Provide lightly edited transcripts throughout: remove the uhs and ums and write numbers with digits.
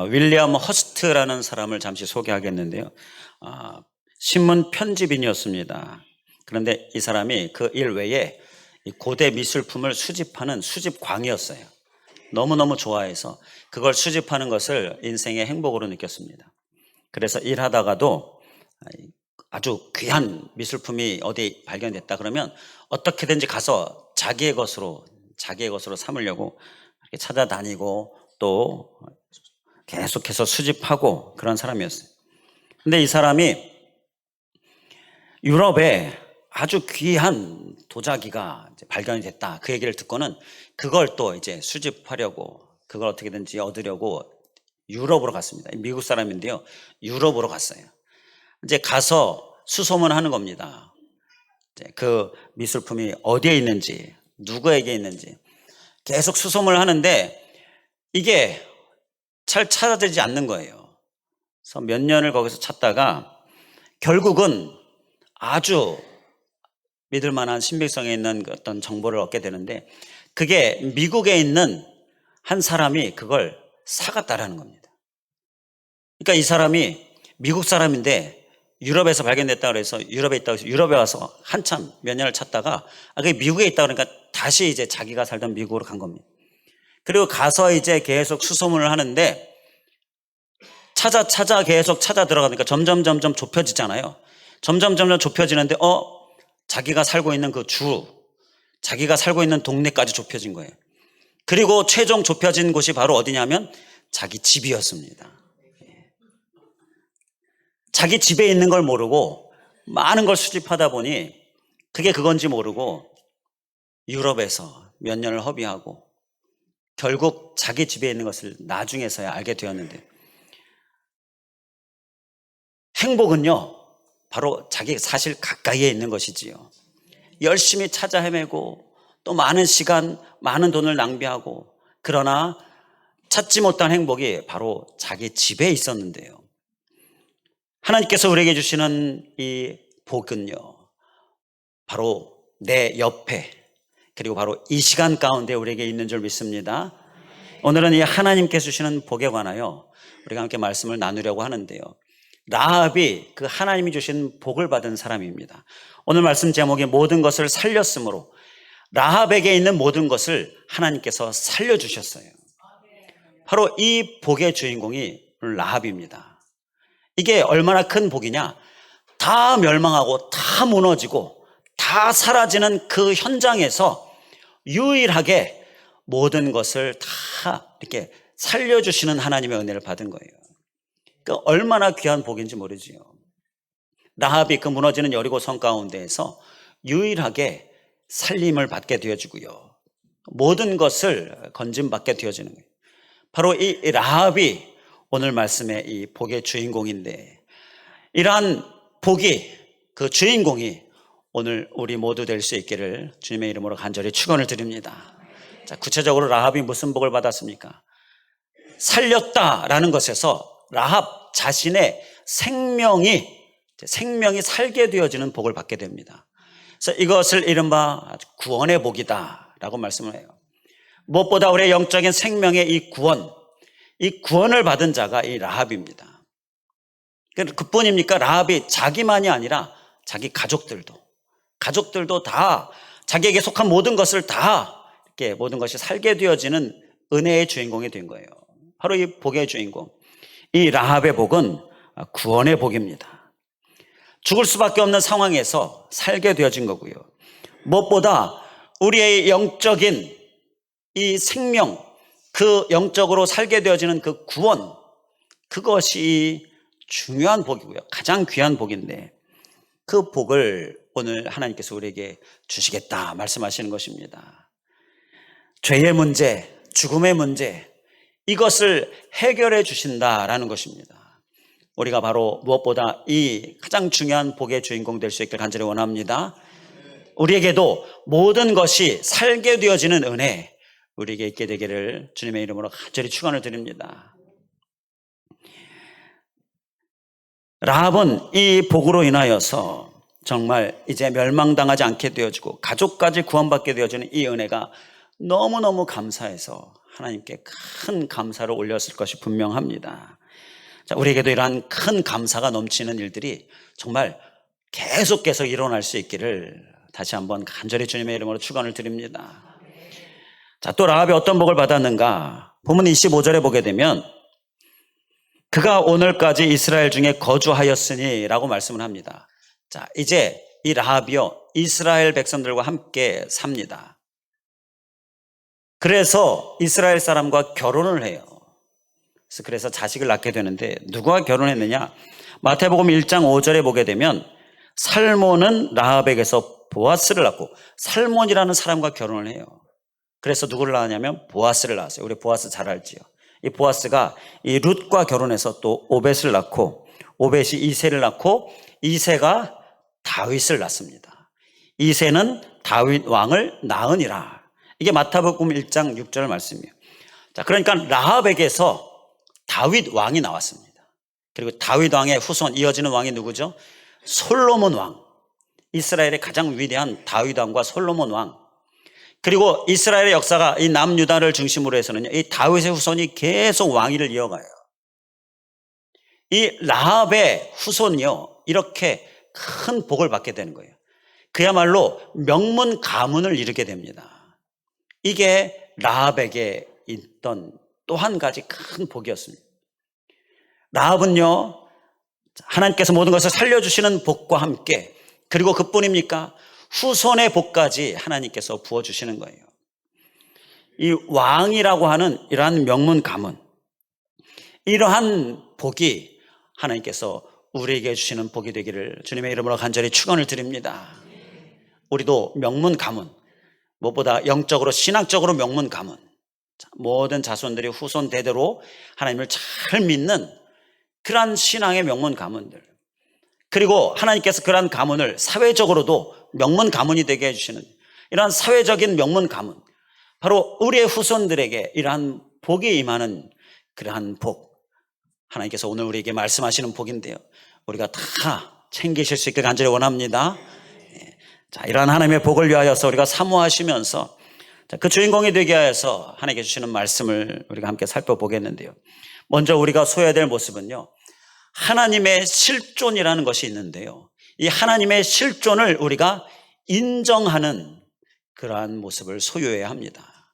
윌리엄 허스트라는 사람을 잠시 소개하겠는데요. 신문 편집인이었습니다. 그런데 이 사람이 그 일 외에 고대 미술품을 수집하는 수집광이었어요. 너무너무 좋아해서 그걸 수집하는 것을 인생의 행복으로 느꼈습니다. 그래서 일하다가도 아주 귀한 미술품이 어디 발견됐다 그러면 어떻게든지 가서 자기의 것으로 삼으려고 이렇게 찾아다니고 또 계속해서 수집하고 그런 사람이었어요. 근데 이 사람이 유럽에 아주 귀한 도자기가 발견이 됐다. 그 얘기를 듣고는 그걸 또 이제 수집하려고, 그걸 어떻게든지 얻으려고 유럽으로 갔습니다. 미국 사람인데요. 유럽으로 갔어요. 이제 가서 수소문하는 겁니다. 그 미술품이 어디에 있는지, 누구에게 있는지 계속 수소문을 하는데 이게 잘 찾아지지 않는 거예요. 그래서 몇 년을 거기서 찾다가 결국은 아주 믿을 만한 신빙성에 있는 어떤 정보를 얻게 되는데 그게 미국에 있는 한 사람이 그걸 사갔다라는 겁니다. 그러니까 이 사람이 미국 사람인데 유럽에서 발견됐다 그래서 유럽에 있다고 해서 유럽에 와서 한참 몇 년을 찾다가 그게 미국에 있다 그러니까 다시 이제 자기가 살던 미국으로 간 겁니다. 그리고 가서 이제 계속 수소문을 하는데 찾아 계속 찾아 들어가니까 점점 좁혀지잖아요. 점점 좁혀지는데 자기가 살고 있는 그 자기가 살고 있는 동네까지 좁혀진 거예요. 그리고 최종 좁혀진 곳이 바로 어디냐면 자기 집이었습니다. 자기 집에 있는 걸 모르고 많은 걸 수집하다 보니 그게 그건지 모르고 유럽에서 몇 년을 허비하고 결국 자기 집에 있는 것을 나중에서야 알게 되었는데 행복은요 바로 자기 사실 가까이에 있는 것이지요. 열심히 찾아 헤매고 또 많은 시간, 많은 돈을 낭비하고 그러나 찾지 못한 행복이 바로 자기 집에 있었는데요. 하나님께서 우리에게 주시는 이 복은요 바로 내 옆에 그리고 바로 이 시간 가운데 우리에게 있는 줄 믿습니다. 오늘은 이 하나님께서 주시는 복에 관하여 우리가 함께 말씀을 나누려고 하는데요. 라합이 그 하나님이 주신 복을 받은 사람입니다. 오늘 말씀 제목이 모든 것을 살렸으므로 라합에게 있는 모든 것을 하나님께서 살려주셨어요. 바로 이 복의 주인공이 라합입니다. 이게 얼마나 큰 복이냐? 다 멸망하고 다 무너지고 다 사라지는 그 현장에서 유일하게 모든 것을 다 이렇게 살려주시는 하나님의 은혜를 받은 거예요. 그러니까 얼마나 귀한 복인지 모르지요. 라합이 그 무너지는 여리고 성 가운데에서 유일하게 살림을 받게 되어지고요. 모든 것을 건짐받게 되어지는 거예요. 바로 이 라합이 오늘 말씀의 이 복의 주인공인데 이러한 복이 그 주인공이 오늘 우리 모두 될 수 있기를 주님의 이름으로 간절히 축원을 드립니다. 자, 구체적으로 라합이 무슨 복을 받았습니까? 살렸다라는 것에서 라합 자신의 생명이 살게 되어지는 복을 받게 됩니다. 그래서 이것을 이른바 구원의 복이다라고 말씀을 해요. 무엇보다 우리의 영적인 생명의 이 구원을 받은 자가 이 라합입니다. 그뿐입니까? 라합이 자기만이 아니라 자기 가족들도 다 자기에게 속한 모든 것을 다 이렇게 모든 것이 살게 되어지는 은혜의 주인공이 된 거예요. 바로 이 복의 주인공. 이 라합의 복은 구원의 복입니다. 죽을 수밖에 없는 상황에서 살게 되어진 거고요. 무엇보다 우리의 영적인 이 생명, 그 영적으로 살게 되어지는 그 구원, 그것이 중요한 복이고요. 가장 귀한 복인데 그 복을 오늘 하나님께서 우리에게 주시겠다 말씀하시는 것입니다. 죄의 문제, 죽음의 문제, 이것을 해결해 주신다라는 것입니다. 우리가 바로 무엇보다 이 가장 중요한 복의 주인공 될 수 있길 간절히 원합니다. 우리에게도 모든 것이 살게 되어지는 은혜 우리에게 있게 되기를 주님의 이름으로 간절히 축원을 드립니다. 라합은 이 복으로 인하여서 정말 이제 멸망당하지 않게 되어지고 가족까지 구원받게 되어지는 이 은혜가 너무너무 감사해서 하나님께 큰 감사를 올렸을 것이 분명합니다. 자, 우리에게도 이러한 큰 감사가 넘치는 일들이 정말 계속 일어날 수 있기를 다시 한번 간절히 주님의 이름으로 축원을 드립니다. 자, 또 라합이 어떤 복을 받았는가? 본문 25절에 보게 되면 그가 오늘까지 이스라엘 중에 거주하였으니 라고 말씀을 합니다. 자, 이제 이 라합이요 이스라엘 백성들과 함께 삽니다. 그래서 이스라엘 사람과 결혼을 해요. 그래서 자식을 낳게 되는데 누구와 결혼했느냐? 마태복음 1장 5절에 보게 되면 살몬은 라합에게서 보아스를 낳고, 살몬이라는 사람과 결혼을 해요. 그래서 누구를 낳았냐면 보아스를 낳았어요. 우리 보아스 잘 알지요. 이 보아스가 이 룻과 결혼해서 또 오벳을 낳고, 오벳이 이새를 낳고, 이새가 다윗을 낳습니다. 이새는 다윗 왕을 낳으니라. 이게 마태복음 1장 6절 말씀이에요. 자, 그러니까 라합에게서 다윗 왕이 나왔습니다. 그리고 다윗 왕의 후손 이어지는 왕이 누구죠? 솔로몬 왕. 이스라엘의 가장 위대한 다윗 왕과 솔로몬 왕. 그리고 이스라엘의 역사가 이 남유다를 중심으로 해서는요, 이 다윗의 후손이 계속 왕위를 이어가요. 이 라합의 후손이요, 이렇게 큰 복을 받게 되는 거예요. 그야말로 명문 가문을 이루게 됩니다. 이게 라합에게 있던 또 한 가지 큰 복이었습니다. 라합은요, 하나님께서 모든 것을 살려주시는 복과 함께, 그리고 그뿐입니까? 후손의 복까지 하나님께서 부어주시는 거예요. 이 왕이라고 하는 이러한 명문 가문, 이러한 복이 하나님께서 우리에게 주시는 복이 되기를 주님의 이름으로 간절히 축원을 드립니다. 우리도 명문 가문, 무엇보다 영적으로 신앙적으로 명문 가문, 모든 자손들이 후손 대대로 하나님을 잘 믿는 그러한 신앙의 명문 가문들, 그리고 하나님께서 그러한 가문을 사회적으로도 명문 가문이 되게 해주시는 이러한 사회적인 명문 가문, 바로 우리의 후손들에게 이러한 복이 임하는 그러한 복, 하나님께서 오늘 우리에게 말씀하시는 복인데요, 우리가 다 챙기실 수 있게 간절히 원합니다. 자, 이러한 하나님의 복을 위하여서 우리가 사모하시면서 그 주인공이 되게 하여서 하나님께 주시는 말씀을 우리가 함께 살펴보겠는데요, 먼저 우리가 소유해야 될 모습은요, 하나님의 실존이라는 것이 있는데요, 이 하나님의 실존을 우리가 인정하는 그러한 모습을 소유해야 합니다.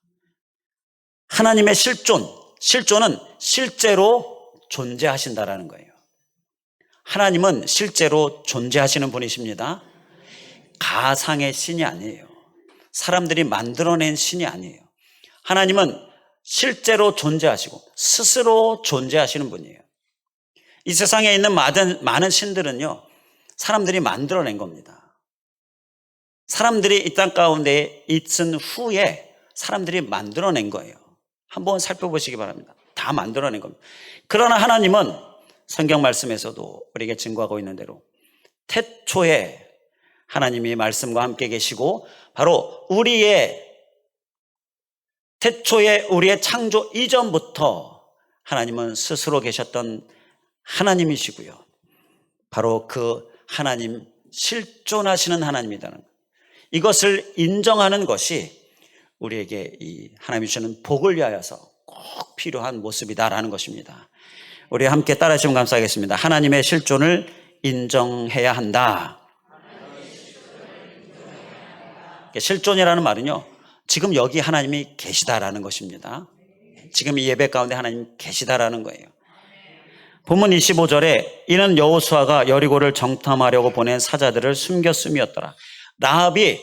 하나님의 실존은 실제로 존재하신다라는 거예요. 하나님은 실제로 존재하시는 분이십니다. 가상의 신이 아니에요. 사람들이 만들어낸 신이 아니에요. 하나님은 실제로 존재하시고 스스로 존재하시는 분이에요. 이 세상에 있는 많은 신들은요, 사람들이 만들어낸 겁니다. 사람들이 이 땅 가운데 있은 후에 사람들이 만들어낸 거예요. 한번 살펴보시기 바랍니다. 다 만들어낸 겁니다. 그러나 하나님은 성경 말씀에서도 우리에게 증거하고 있는 대로 태초에 하나님이 말씀과 함께 계시고, 바로 태초에 우리의 창조 이전부터 하나님은 스스로 계셨던 하나님이시고요, 바로 그 하나님, 실존하시는 하나님이라는 것, 이것을 인정하는 것이 우리에게 이 하나님이 주시는 복을 위하여서 꼭 필요한 모습이다라는 것입니다. 우리 함께 따라 하시면 감사하겠습니다. 하나님의 실존을 인정해야 한다. 실존이라는 말은요, 지금 여기 하나님이 계시다라는 것입니다. 지금 이 예배 가운데 하나님 계시다라는 거예요. 본문 25절에 이는 여호수아가 여리고를 정탐하려고 보낸 사자들을 숨겼음이었더라. 라합이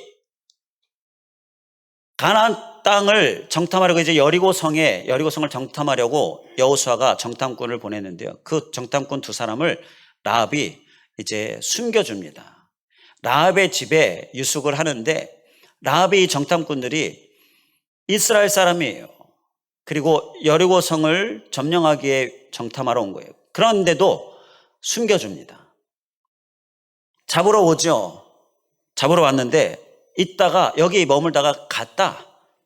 가나안 땅을 정탐하려고, 이제 여리고성을 정탐하려고 여호수아가 정탐꾼을 보냈는데요, 그 정탐꾼 두 사람을 라합이 이제 숨겨줍니다. 라합의 집에 유숙을 하는데, 라합의 정탐꾼들이 이스라엘 사람이에요. 그리고 여리고성을 점령하기 위해 정탐하러 온 거예요. 그런데도 숨겨줍니다. 잡으러 오죠. 잡으러 왔는데 있다가 여기 머물다가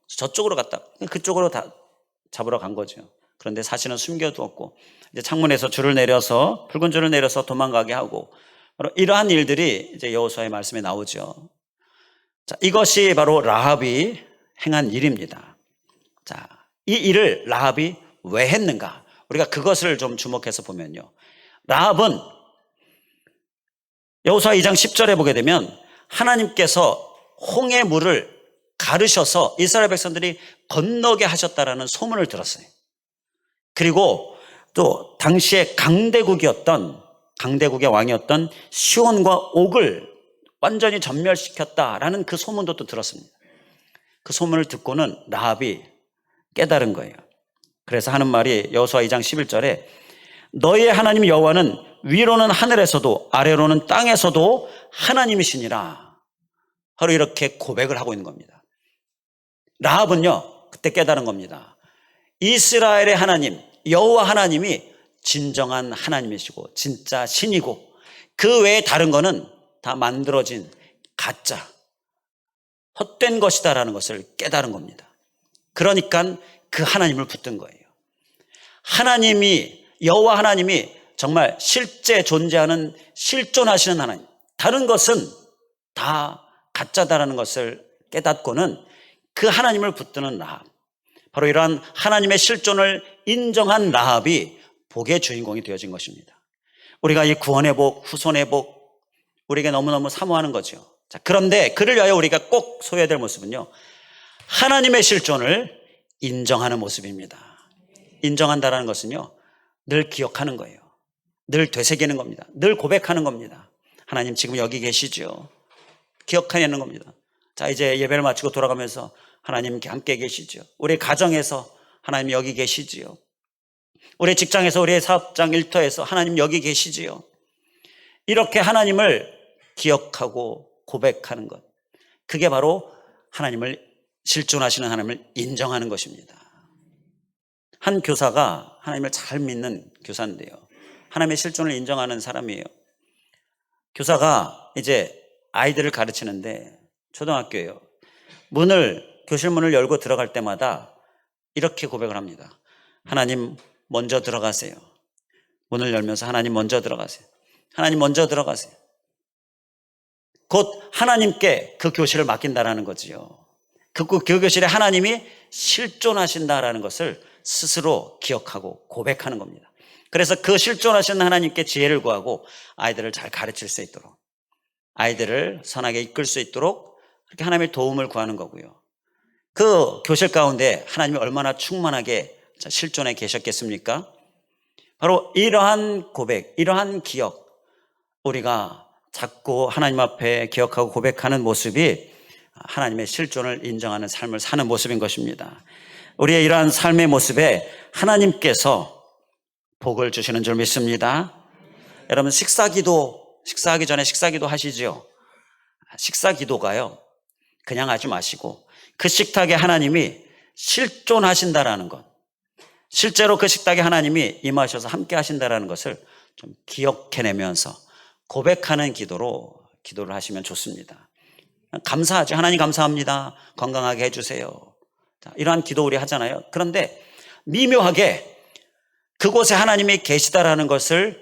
저쪽으로 갔다 그쪽으로 다 잡으러 간 거죠. 그런데 사실은 숨겨두었고, 이제 창문에서 붉은 줄을 내려서 도망가게 하고, 바로 이러한 일들이 이제 여호수아의 말씀에 나오죠. 자, 이것이 바로 라합이 행한 일입니다. 자, 이 일을 라합이 왜 했는가? 우리가 그것을 좀 주목해서 보면요. 라합은 여호수아 2장 10절에 보게 되면 하나님께서 홍해 물을 가르셔서 이스라엘 백성들이 건너게 하셨다라는 소문을 들었어요. 그리고 또 당시에 강대국의 왕이었던 시온과 옥을 완전히 전멸시켰다라는 그 소문도 또 들었습니다. 그 소문을 듣고는 라합이 깨달은 거예요. 그래서 하는 말이 여호수아 2장 11절에 너희의 하나님 여호와는 위로는 하늘에서도 아래로는 땅에서도 하나님이시니라. 바로 이렇게 고백을 하고 있는 겁니다. 라합은요, 그때 깨달은 겁니다. 이스라엘의 하나님, 여호와 하나님이 진정한 하나님이시고 진짜 신이고 그 외에 다른 거는 다 만들어진 가짜, 헛된 것이다라는 것을 깨달은 겁니다. 그러니까 그 하나님을 붙든 거예요. 여호와 하나님이 정말 실제 존재하는 실존하시는 하나님, 다른 것은 다 가짜다라는 것을 깨닫고는 그 하나님을 붙드는 라합, 바로 이러한 하나님의 실존을 인정한 라합이 복의 주인공이 되어진 것입니다. 우리가 이 구원의 복, 후손의 복, 우리에게 너무너무 사모하는 거죠. 자, 그런데 그를 위하여 우리가 꼭 소유해야 될 모습은요, 하나님의 실존을 인정하는 모습입니다. 인정한다는 것은요, 늘 기억하는 거예요. 늘 되새기는 겁니다. 늘 고백하는 겁니다. 하나님 지금 여기 계시죠. 기억하는 겁니다. 자, 이제 예배를 마치고 돌아가면서 하나님 함께 계시죠. 우리 가정에서 하나님 여기 계시지요. 우리 직장에서, 우리의 사업장 일터에서 하나님 여기 계시지요. 이렇게 하나님을 기억하고 고백하는 것, 그게 바로 하나님을 실존하시는 하나님을 인정하는 것입니다. 한 교사가 하나님을 잘 믿는 교사인데요, 하나님의 실존을 인정하는 사람이에요. 교사가 이제 아이들을 가르치는데 초등학교예요. 교실 문을 열고 들어갈 때마다 이렇게 고백을 합니다. 하나님 먼저 들어가세요. 문을 열면서 하나님 먼저 들어가세요. 하나님 먼저 들어가세요. 곧 하나님께 그 교실을 맡긴다라는 거지요. 그 교실에 하나님이 실존하신다라는 것을 스스로 기억하고 고백하는 겁니다. 그래서 그 실존하시는 하나님께 지혜를 구하고 아이들을 잘 가르칠 수 있도록, 아이들을 선하게 이끌 수 있도록 그렇게 하나님의 도움을 구하는 거고요. 그 교실 가운데 하나님이 얼마나 충만하게 실존해 계셨겠습니까? 바로 이러한 고백, 이러한 기억, 우리가 자꾸 하나님 앞에 기억하고 고백하는 모습이 하나님의 실존을 인정하는 삶을 사는 모습인 것입니다. 우리의 이러한 삶의 모습에 하나님께서 복을 주시는 줄 믿습니다. 여러분, 식사하기 전에 식사기도 하시죠? 식사기도가요, 그냥 하지 마시고 그 식탁에 하나님이 실존하신다라는 것, 실제로 그 식탁에 하나님이 임하셔서 함께 하신다라는 것을 좀 기억해내면서 고백하는 기도를 하시면 좋습니다. 감사하죠. 하나님 감사합니다. 건강하게 해주세요. 이러한 기도 우리 하잖아요. 그런데 미묘하게 그곳에 하나님이 계시다라는 것을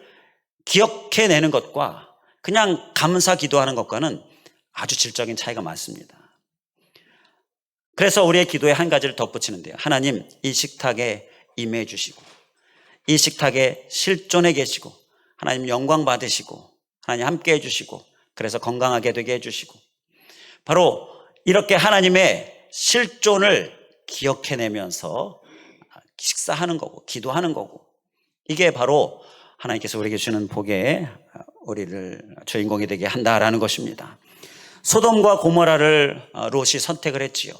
기억해내는 것과 그냥 감사 기도하는 것과는 아주 질적인 차이가 많습니다. 그래서 우리의 기도에 한 가지를 덧붙이는데요, 하나님 이 식탁에 임해 주시고 이 식탁에 실존해 계시고 하나님 영광 받으시고 하나님 함께 해주시고 그래서 건강하게 되게 해주시고, 바로 이렇게 하나님의 실존을 기억해내면서 식사하는 거고 기도하는 거고, 이게 바로 하나님께서 우리에게 주는 복의 우리를 주인공이 되게 한다라는 것입니다. 소돔과 고모라를 롯이 선택을 했지요.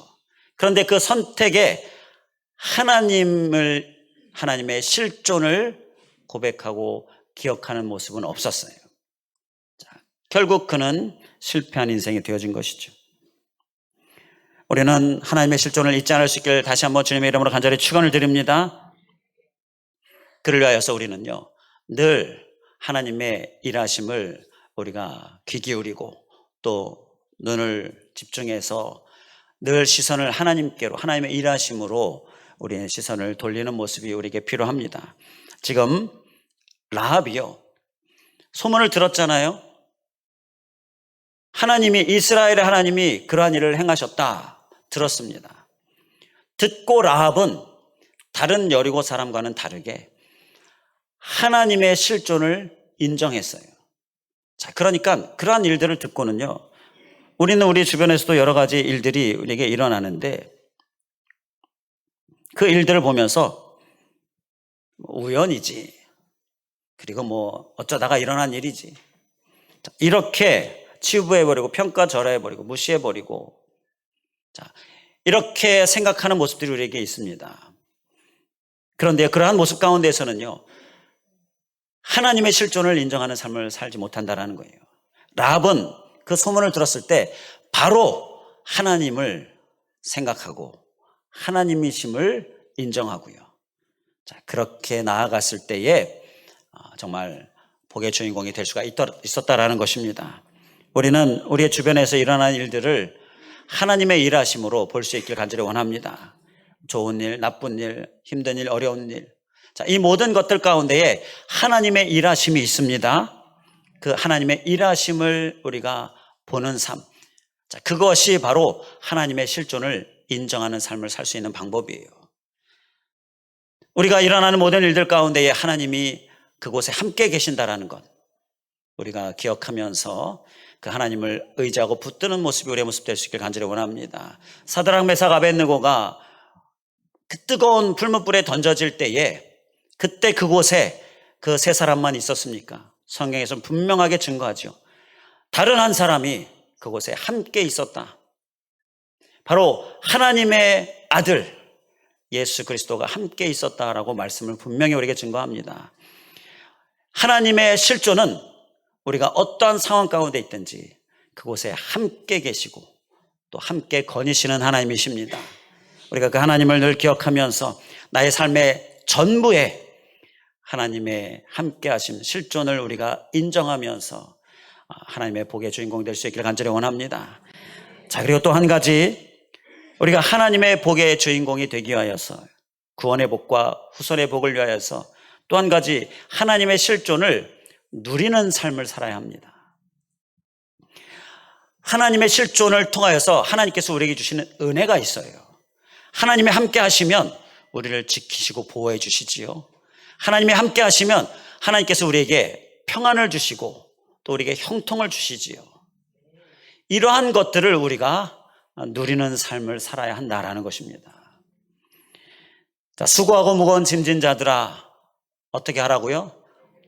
그런데 그 선택에 하나님의 실존을 고백하고 기억하는 모습은 없었어요. 자, 결국 그는 실패한 인생이 되어진 것이죠. 우리는 하나님의 실존을 잊지 않을 수 있기를 다시 한번 주님의 이름으로 간절히 축원을 드립니다. 그를 위하여서 우리는요, 늘 하나님의 일하심을 우리가 귀 기울이고 또 눈을 집중해서 늘 시선을 하나님께로, 하나님의 일하심으로 우리의 시선을 돌리는 모습이 우리에게 필요합니다. 지금 라합이요, 소문을 들었잖아요. 이스라엘의 하나님이 그러한 일을 행하셨다 들었습니다. 듣고 라합은 다른 여리고 사람과는 다르게 하나님의 실존을 인정했어요. 자, 그러니까 그러한 일들을 듣고는요, 우리는 우리 주변에서도 여러 가지 일들이 우리에게 일어나는데 그 일들을 보면서 우연이지, 그리고 뭐 어쩌다가 일어난 일이지, 이렇게 치부해버리고 평가절하해버리고 무시해버리고, 자, 이렇게 생각하는 모습들이 우리에게 있습니다. 그런데 그러한 모습 가운데서는요, 하나님의 실존을 인정하는 삶을 살지 못한다는 거예요. 라합은 그 소문을 들었을 때 바로 하나님을 생각하고 하나님이심을 인정하고요. 자, 그렇게 나아갔을 때에 정말 복의 주인공이 될 수가 있었다라는 것입니다. 우리는 우리의 주변에서 일어나는 일들을 하나님의 일하심으로 볼 수 있길 간절히 원합니다. 좋은 일, 나쁜 일, 힘든 일, 어려운 일. 자, 이 모든 것들 가운데에 하나님의 일하심이 있습니다. 그 하나님의 일하심을 우리가 보는 삶. 자, 그것이 바로 하나님의 실존을 인정하는 삶을 살 수 있는 방법이에요. 우리가 일어나는 모든 일들 가운데에 하나님이 그곳에 함께 계신다라는 것, 우리가 기억하면서 그 하나님을 의지하고 붙드는 모습이 우리의 모습 될 수 있길 간절히 원합니다. 사드락 메삭 아벳느고가 그 뜨거운 풀무불에 던져질 때에 그때 그곳에 그 세 사람만 있었습니까? 성경에서는 분명하게 증거하죠. 다른 한 사람이 그곳에 함께 있었다. 바로 하나님의 아들 예수 그리스도가 함께 있었다라고 말씀을 분명히 우리에게 증거합니다. 하나님의 실존은 우리가 어떠한 상황 가운데 있든지 그곳에 함께 계시고 또 함께 거니시는 하나님이십니다. 우리가 그 하나님을 늘 기억하면서 나의 삶의 전부에 하나님의 함께 하심 실존을 우리가 인정하면서 하나님의 복의 주인공이 될 수 있기를 간절히 원합니다. 자, 그리고 또 한 가지, 우리가 하나님의 복의 주인공이 되기 위하여서 구원의 복과 후손의 복을 위하여서 또 한 가지 하나님의 실존을 누리는 삶을 살아야 합니다. 하나님의 실존을 통하여서 하나님께서 우리에게 주시는 은혜가 있어요. 하나님이 함께 하시면 우리를 지키시고 보호해 주시지요. 하나님이 함께 하시면 하나님께서 우리에게 평안을 주시고 또 우리에게 형통을 주시지요. 이러한 것들을 우리가 누리는 삶을 살아야 한다라는 것입니다. 자, 수고하고 무거운 짐진 자들아, 어떻게 하라고요?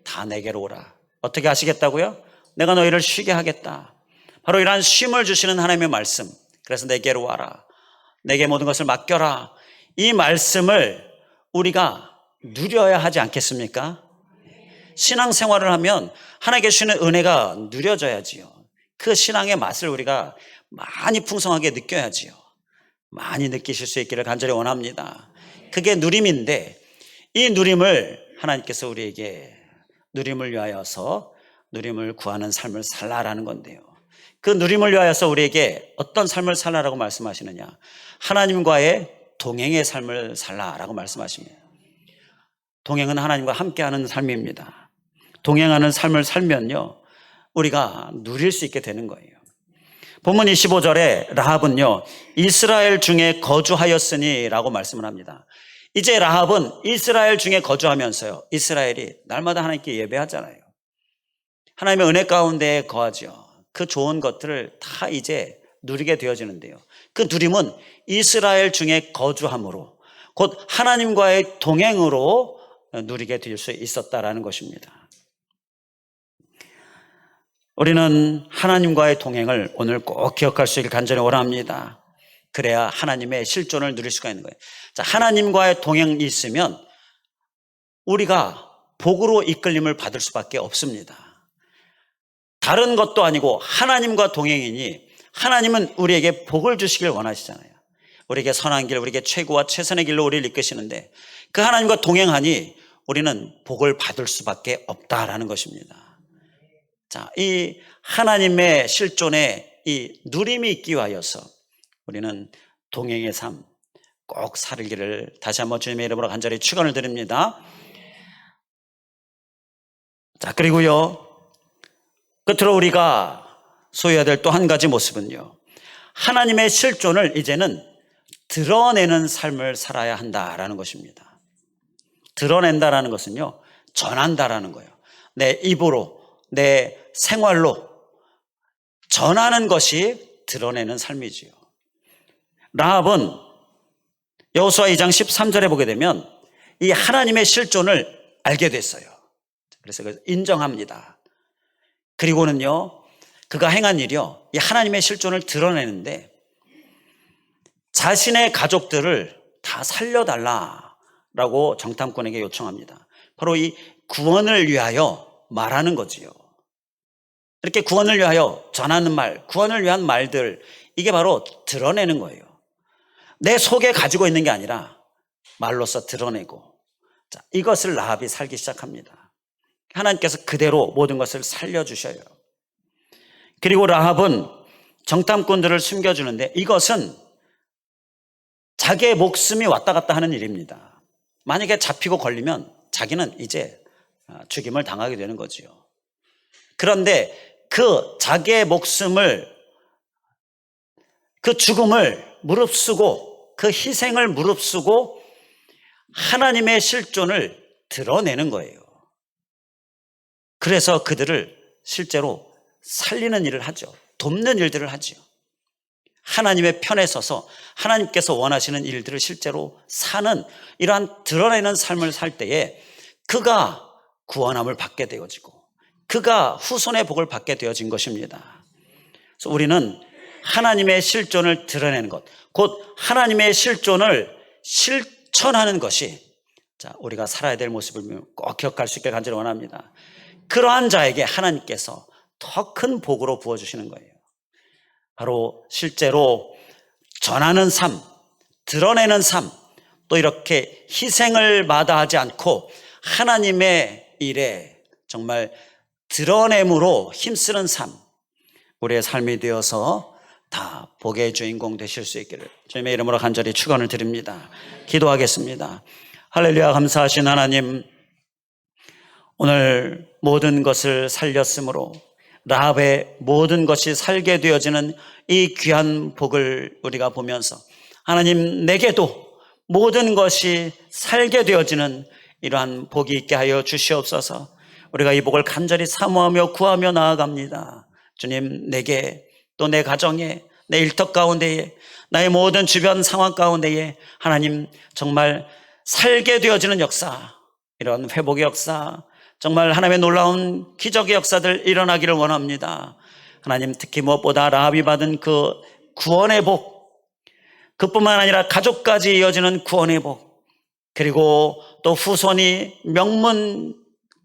다 내게로 오라. 어떻게 하시겠다고요? 내가 너희를 쉬게 하겠다. 바로 이러한 쉼을 주시는 하나님의 말씀. 그래서 내게로 와라. 내게 모든 것을 맡겨라. 이 말씀을 우리가 누려야 하지 않겠습니까? 신앙생활을 하면 하나님께 주시는 은혜가 누려져야지요. 그 신앙의 맛을 우리가 많이 풍성하게 느껴야지요. 많이 느끼실 수 있기를 간절히 원합니다. 그게 누림인데 이 누림을 하나님께서 우리에게 누림을 위하여서 누림을 구하는 삶을 살라라는 건데요. 그 누림을 위하여서 우리에게 어떤 삶을 살라라고 말씀하시느냐? 하나님과의 동행의 삶을 살라라고 말씀하십니다. 동행은 하나님과 함께하는 삶입니다. 동행하는 삶을 살면요, 우리가 누릴 수 있게 되는 거예요. 본문 25절에 라합은요, 이스라엘 중에 거주하였으니 라고 말씀을 합니다. 이제 라합은 이스라엘 중에 거주하면서요, 이스라엘이 날마다 하나님께 예배하잖아요. 하나님의 은혜 가운데 거하죠. 그 좋은 것들을 다 이제 누리게 되어지는데요, 그 누림은 이스라엘 중에 거주함으로 곧 하나님과의 동행으로 누리게 될 수 있었다라는 것입니다. 우리는 하나님과의 동행을 오늘 꼭 기억할 수 있길 간절히 원합니다. 그래야 하나님의 실존을 누릴 수가 있는 거예요. 자, 하나님과의 동행이 있으면 우리가 복으로 이끌림을 받을 수밖에 없습니다. 다른 것도 아니고 하나님과 동행이니 하나님은 우리에게 복을 주시길 원하시잖아요. 우리에게 선한 길, 우리에게 최고와 최선의 길로 우리를 이끄시는데 그 하나님과 동행하니 우리는 복을 받을 수밖에 없다라는 것입니다. 자, 이 하나님의 실존에 이 누림이 있기 위하여서 우리는 동행의 삶 꼭 살기를 다시 한번 주님의 이름으로 간절히 축원을 드립니다. 자, 그리고요, 끝으로 우리가 소유해야 될 또 한 가지 모습은요, 하나님의 실존을 이제는 드러내는 삶을 살아야 한다라는 것입니다. 드러낸다라는 것은요, 전한다라는 거예요. 내 입으로, 내 생활로 전하는 것이 드러내는 삶이지요. 라합은 여호수아 2장 13절에 보게 되면 이 하나님의 실존을 알게 됐어요. 그래서 인정합니다. 그리고는요, 그가 행한 일이요, 이 하나님의 실존을 드러내는데 자신의 가족들을 다 살려달라라고 정탐꾼에게 요청합니다. 바로 이 구원을 위하여 말하는 거지요. 이렇게 구원을 위하여 전하는 말, 구원을 위한 말들, 이게 바로 드러내는 거예요. 내 속에 가지고 있는 게 아니라 말로써 드러내고, 자, 이것을 라합이 살기 시작합니다. 하나님께서 그대로 모든 것을 살려주셔요. 그리고 라합은 정탐꾼들을 숨겨주는데 이것은 자기의 목숨이 왔다 갔다 하는 일입니다. 만약에 잡히고 걸리면 자기는 이제 죽임을 당하게 되는 거지요. 그런데 그 자기의 목숨을, 그 죽음을 무릅쓰고 그 희생을 무릅쓰고 하나님의 실존을 드러내는 거예요. 그래서 그들을 실제로 살리는 일을 하죠. 돕는 일들을 하죠. 하나님의 편에 서서 하나님께서 원하시는 일들을 실제로 사는 이러한 드러내는 삶을 살 때에 그가 구원함을 받게 되어지고 그가 후손의 복을 받게 되어진 것입니다. 그래서 우리는 하나님의 실존을 드러내는 것, 곧 하나님의 실존을 실천하는 것이, 자, 우리가 살아야 될 모습을 꼭 기억할 수 있게 간절히 원합니다. 그러한 자에게 하나님께서 더 큰 복으로 부어주시는 거예요. 바로 실제로 전하는 삶, 드러내는 삶, 또 이렇게 희생을 마다하지 않고 하나님의 일에 정말 드러냄으로 힘쓰는 삶, 우리의 삶이 되어서 다 복의 주인공 되실 수 있기를 주님의 이름으로 간절히 축원을 드립니다. 기도하겠습니다. 할렐루야. 감사하신 하나님, 오늘 모든 것을 살렸으므로 라합의 모든 것이 살게 되어지는 이 귀한 복을 우리가 보면서 하나님, 내게도 모든 것이 살게 되어지는 이러한 복이 있게 하여 주시옵소서. 우리가 이 복을 간절히 사모하며 구하며 나아갑니다. 주님, 내게 또 내 가정에, 내 일터 가운데에, 나의 모든 주변 상황 가운데에 하나님 정말 살게 되어지는 역사, 이런 회복의 역사, 정말 하나님의 놀라운 기적의 역사들 일어나기를 원합니다. 하나님, 특히 무엇보다 라합이 받은 그 구원의 복, 그뿐만 아니라 가족까지 이어지는 구원의 복, 그리고 또 후손이 명문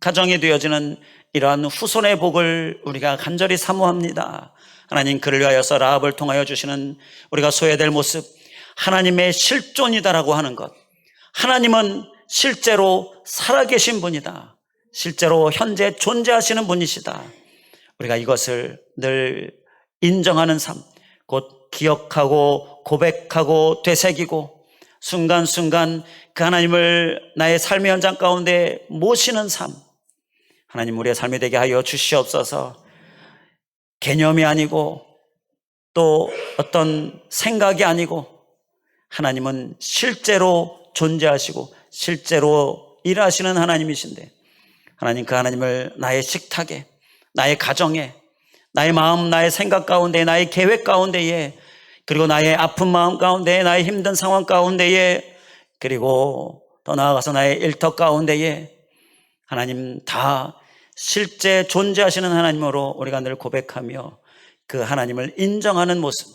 가정이 되어지는 이러한 후손의 복을 우리가 간절히 사모합니다. 하나님, 그를 위하여서 라합을 통하여 주시는 우리가 소외될 모습, 하나님의 실존이다라고 하는 것, 하나님은 실제로 살아계신 분이다, 실제로 현재 존재하시는 분이시다, 우리가 이것을 늘 인정하는 삶, 곧 기억하고 고백하고 되새기고 순간순간 그 하나님을 나의 삶의 현장 가운데 모시는 삶, 하나님, 우리의 삶이 되게 하여 주시옵소서. 개념이 아니고 또 어떤 생각이 아니고 하나님은 실제로 존재하시고 실제로 일하시는 하나님이신데, 하나님, 그 하나님을 나의 식탁에, 나의 가정에, 나의 마음, 나의 생각 가운데, 나의 계획 가운데에, 그리고 나의 아픈 마음 가운데, 나의 힘든 상황 가운데에, 그리고 더 나아가서 나의 일터 가운데에 하나님 다 실제 존재하시는 하나님으로 우리가 늘 고백하며 그 하나님을 인정하는 모습,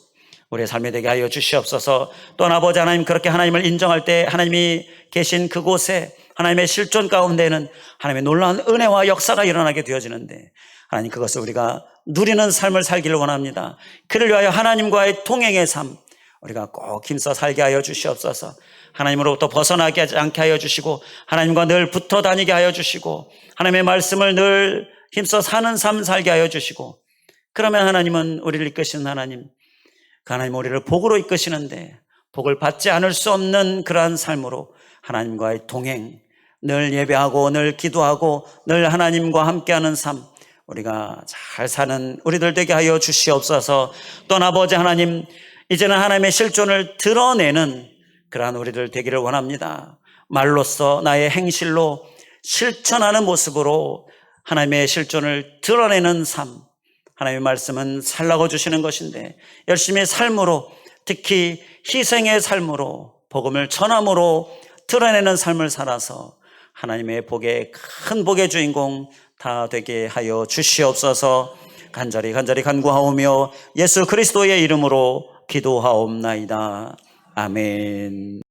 우리의 삶이 되게 하여 주시옵소서. 또한 아버지 하나님, 그렇게 하나님을 인정할 때 하나님이 계신 그곳에 하나님의 실존 가운데는 하나님의 놀라운 은혜와 역사가 일어나게 되어지는데, 하나님, 그것을 우리가 누리는 삶을 살기를 원합니다. 그를 위하여 하나님과의 동행의 삶, 우리가 꼭 힘써 살게 하여 주시옵소서. 하나님으로부터 벗어나게 하지 않게 하여 주시고 하나님과 늘 붙어 다니게 하여 주시고 하나님의 말씀을 늘 힘써 사는 삶 살게 하여 주시고, 그러면 하나님은 우리를 이끄시는 하나님, 그 하나님 우리를 복으로 이끄시는데 복을 받지 않을 수 없는 그러한 삶으로 하나님과의 동행, 늘 예배하고 늘 기도하고 늘 하나님과 함께하는 삶, 우리가 잘 사는 우리들 되게 하여 주시옵소서. 또한 아버지 하나님, 이제는 하나님의 실존을 드러내는 그러한 우리들 되기를 원합니다. 말로써 나의 행실로 실천하는 모습으로 하나님의 실존을 드러내는 삶, 하나님의 말씀은 살라고 주시는 것인데 열심히 삶으로, 특히 희생의 삶으로, 복음을 전함으로 드러내는 삶을 살아서 하나님의 복의 큰 복의 주인공 다 되게 하여 주시옵소서. 간절히 간구하오며 예수 그리스도의 이름으로 기도하옵나이다. 아멘.